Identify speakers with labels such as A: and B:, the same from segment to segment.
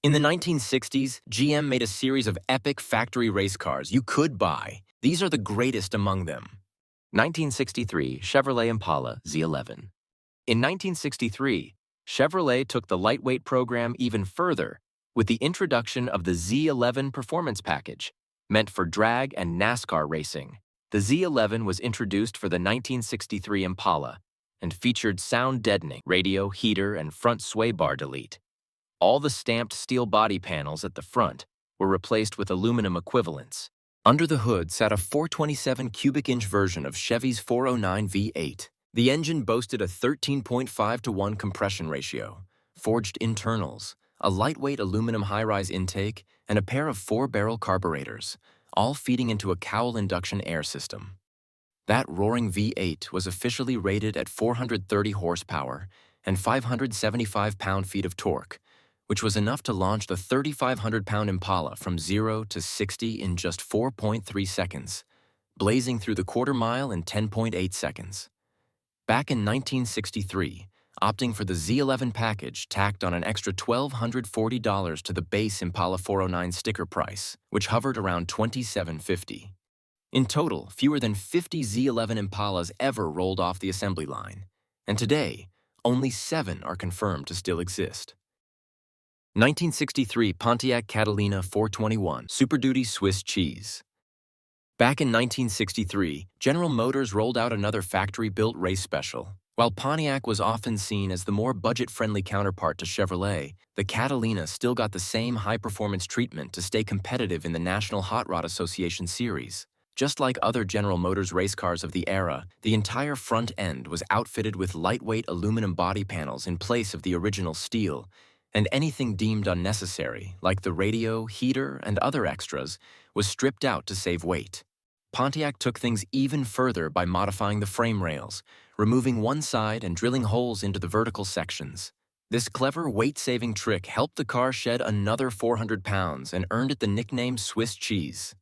A: In the 1960s, GM made a series of epic factory race cars you could buy. These are the greatest among them. 1963 Chevrolet Impala Z11. In 1963, Chevrolet took the lightweight program even further with the introduction of the Z11 performance package, meant for drag and NASCAR racing. The Z11 was introduced for the 1963 Impala and featured sound-deadening radio, heater, and front sway bar delete. All the stamped steel body panels at the front were replaced with aluminum equivalents. Under the hood sat a 427 cubic inch version of Chevy's 409 V8. The engine boasted a 13.5:1 compression ratio, forged internals, a lightweight aluminum high-rise intake, and a pair of 4-barrel carburetors, all feeding into a cowl induction air system. That roaring V8 was officially rated at 430 horsepower and 575 pound-feet of torque, which was enough to launch the 3,500-pound Impala from 0 to 60 in just 4.3 seconds, blazing through the quarter mile in 10.8 seconds. Back in 1963, opting for the Z11 package tacked on an extra $1,240 to the base Impala 409 sticker price, which hovered around $2,750. In total, fewer than 50 Z11 Impalas ever rolled off the assembly line, and today, only 7 are confirmed to still exist. 1963 Pontiac Catalina 421 Super Duty Swiss Cheese. Back in 1963, General Motors rolled out another factory-built race special. While Pontiac was often seen as the more budget-friendly counterpart to Chevrolet, the Catalina still got the same high-performance treatment to stay competitive in the National Hot Rod Association series. Just like other General Motors race cars of the era, the entire front end was outfitted with lightweight aluminum body panels in place of the original steel, and anything deemed unnecessary, like the radio, heater, and other extras, was stripped out to save weight. Pontiac took things even further by modifying the frame rails, removing one side and drilling holes into the vertical sections. This clever weight-saving trick helped the car shed another 400 pounds and earned it the nickname Swiss Cheese.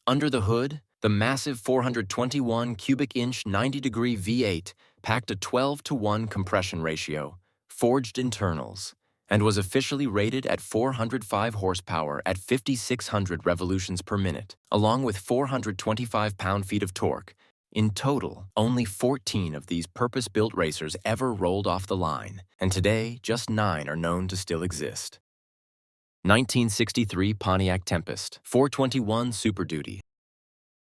A: Under the hood, the massive 421 cubic inch 90-degree V8 packed a 12:1 compression ratio, forged internals, and was officially rated at 405 horsepower at 5,600 revolutions per minute, along with 425 pound-feet of torque. In total, only 14 of these purpose-built racers ever rolled off the line, and today, just 9 are known to still exist. 1963 Pontiac Tempest 421 Super Duty.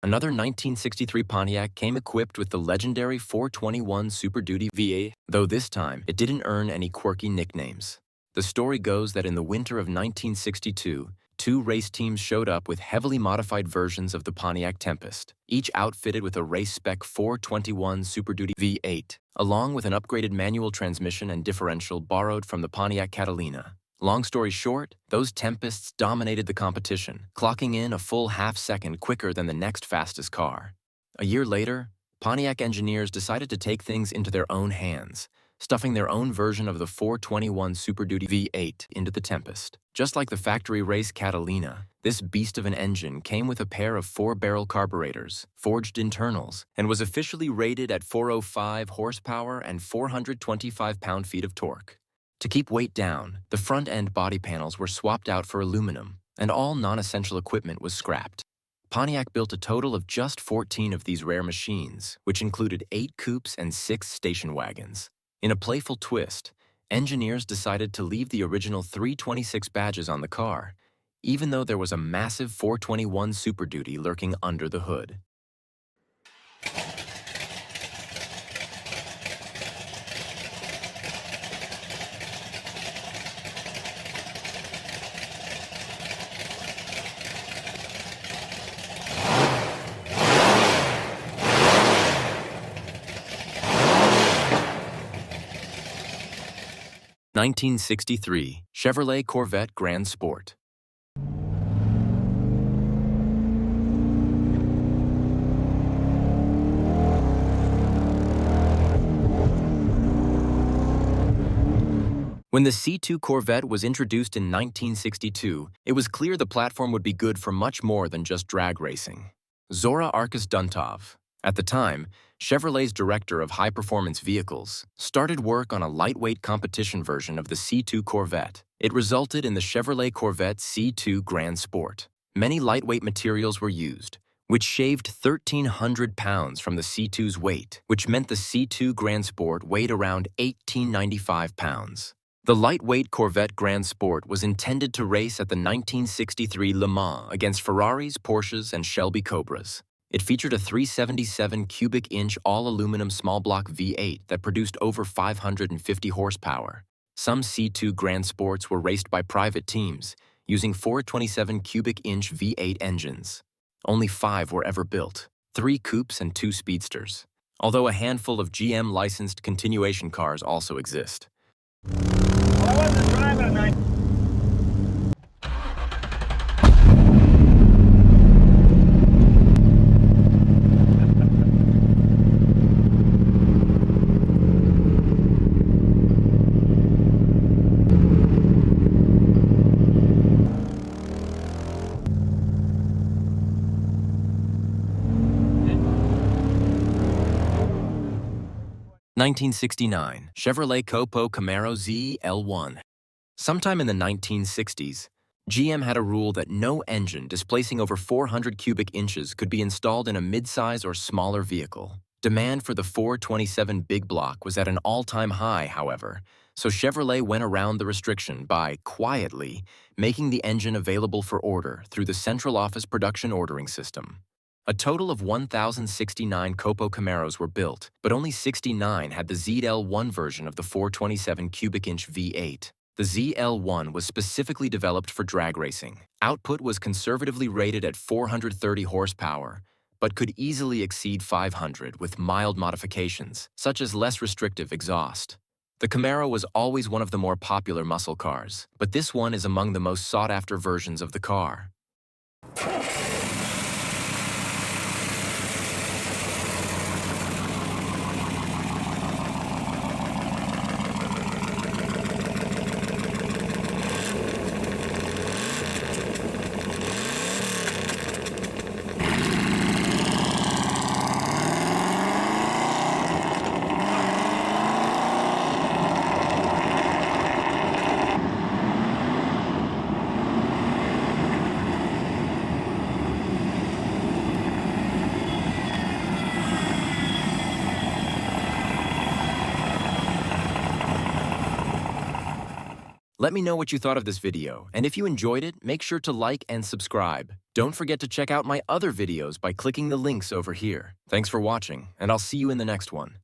A: Another 1963 Pontiac came equipped with the legendary 421 Super Duty V8, though this time it didn't earn any quirky nicknames. The story goes that in the winter of 1962, 2 race teams showed up with heavily modified versions of the Pontiac Tempest, each outfitted with a race-spec 421 Super Duty V8, along with an upgraded manual transmission and differential borrowed from the Pontiac Catalina. Long story short, those Tempests dominated the competition, clocking in a full half-second quicker than the next fastest car. A year later, Pontiac engineers decided to take things into their own hands, stuffing their own version of the 421 Super Duty V8 into the Tempest. Just like the factory race Catalina, this beast of an engine came with a pair of 4-barrel carburetors, forged internals, and was officially rated at 405 horsepower and 425 pound-feet of torque. To keep weight down, the front-end body panels were swapped out for aluminum, and all non-essential equipment was scrapped. Pontiac built a total of just 14 of these rare machines, which included 8 coupes and 6 station wagons. In a playful twist, engineers decided to leave the original 326 badges on the car, even though there was a massive 421 Super Duty lurking under the hood. (1963) Chevrolet Corvette Grand Sport. When the C2 Corvette was introduced in 1962, it was clear the platform would be good for much more than just drag racing. Zora Arkus Duntov, At the time, Chevrolet's director of high-performance vehicles started work on a lightweight competition version of the C2 Corvette. It resulted in the Chevrolet Corvette C2 Grand Sport. Many lightweight materials were used, which shaved 1,300 pounds from the C2's weight, which meant the C2 Grand Sport weighed around 1,895 pounds. The lightweight Corvette Grand Sport was intended to race at the 1963 Le Mans against Ferraris, Porsches, and Shelby Cobras. It featured a 377 cubic inch all-aluminum small-block V8 that produced over 550 horsepower. Some C2 Grand Sports were raced by private teams, using 427 cubic inch V8 engines. Only 5 were ever built, 3 coupes and 2 speedsters, although a handful of GM-licensed continuation cars also exist.
B: I wasn't driving tonight.
A: 1969, Chevrolet Camaro ZL1. Sometime in the 1960s, GM had a rule that no engine displacing over 400 cubic inches could be installed in a midsize or smaller vehicle. Demand for the 427 big block was at an all-time high, however, so Chevrolet went around the restriction by, quietly, making the engine available for order through the central office production ordering system. A total of 1,069 Copo Camaros were built, but only 69 had the ZL1 version of the 427 cubic inch V8. The ZL1 was specifically developed for drag racing. Output was conservatively rated at 430 horsepower, but could easily exceed 500 with mild modifications, such as less restrictive exhaust. The Camaro was always one of the more popular muscle cars, but this one is among the most sought-after versions of the car. Let me know what you thought of this video, and if you enjoyed it, make sure to like and subscribe. Don't forget to check out my other videos by clicking the links over here. Thanks for watching, and I'll see you in the next one.